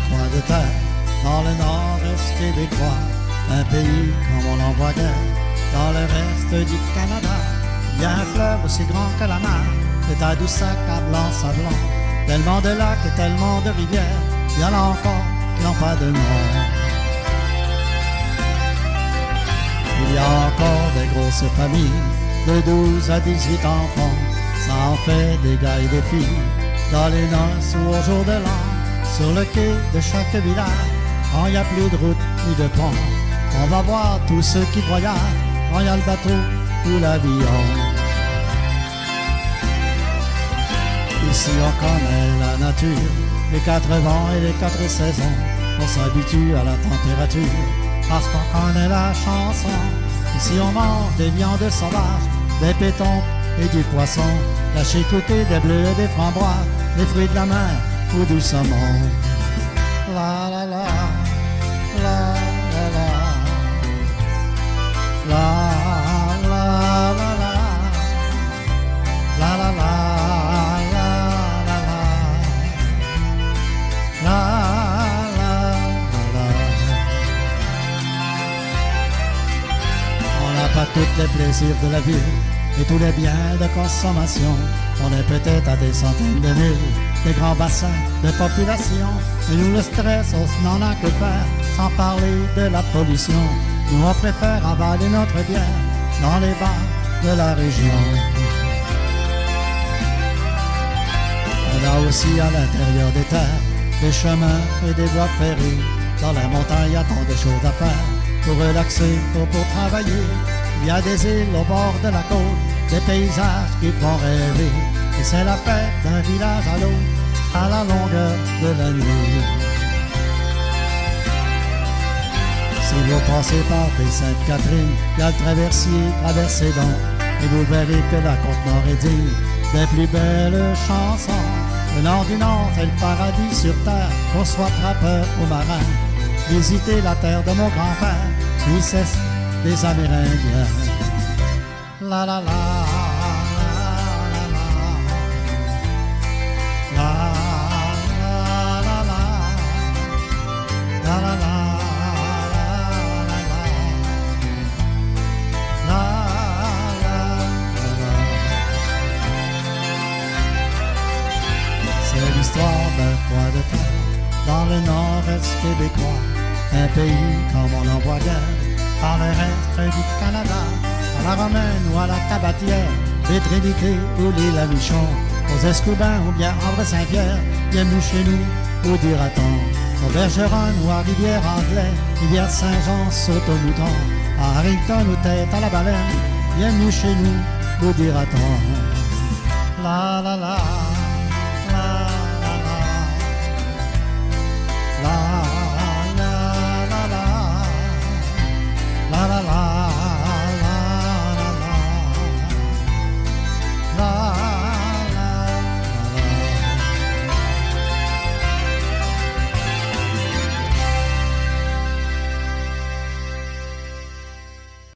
coin de terre, dans le nord-est québécois, un pays comme on n'en voit guère. Dans le reste du Canada, il y a un fleuve aussi grand que la mer, le Tadoussac à blanc sablant, tellement de lacs et tellement de rivières, il y en a encore qui n'ont pas de nom. Il y a encore des grosses familles, de 12 à 18 enfants, ça en fait des gars et des filles, dans les noces ou au jour de l'an, sur le quai de chaque village, quand il n'y a plus de route ni de pont, on va voir tous ceux qui voyagent, quand il y a le bateau ou l'avion. Ici on connaît la nature, les 4 vents et les 4 saisons, on s'habitue à la température, parce qu'on connaît la chanson. Ici on mange des viandes sauvages, des pétons et du poisson, la chicoutée, des bleus et des framboises, des fruits de la mer ou du saumon. La la la, la la la, la la la la, la la la, la la la, la. On n'a pas tous les plaisirs de la ville et tous les biens de consommation. On est peut-être à des centaines de milles, des grands bassins de population. Et nous le stress, on n'en a que faire, sans parler de la pollution. Nous on préfère avaler notre bière dans les bars de la région. On a aussi à l'intérieur des terres des chemins et des voies ferrées. Dans la montagne, il y a tant de choses à faire, pour relaxer ou pour travailler. Il y a des îles au bord de la côte, des paysages qui font rêver. Et c'est la fête d'un village à l'autre, à la longueur de la nuit. Si vous passez par Baie-Sainte-Catherine, il y a le traversier, traversez donc, et vous verrez que la Côte-Nord est digne des plus belles chansons. Le nord du Nord, c'est le paradis sur terre, qu'on soit trappeur ou marin. Visitez la terre de mon grand-père, puis c'est des Amérindiens. La la la, la la la, la la la, la la la, la la. C'est l'histoire d'un coin de terre, dans le nord-est québécois, un pays comme on n'en voit guère, par le reste du Canada, à la Romaine ou à la Tabatière, les Trinités ou les Lamichon, aux Escoubins ou bien Havre-Saint-Pierre, bienvenue chez nous, où dira-t-on, au Bergeron ou à Rivière-Anglais, Rivière-Saint-Jean, Saute-au-Mouton, à Harrington ou Tête à la Baleine, bienvenue chez nous, où dira-t-on, la la la.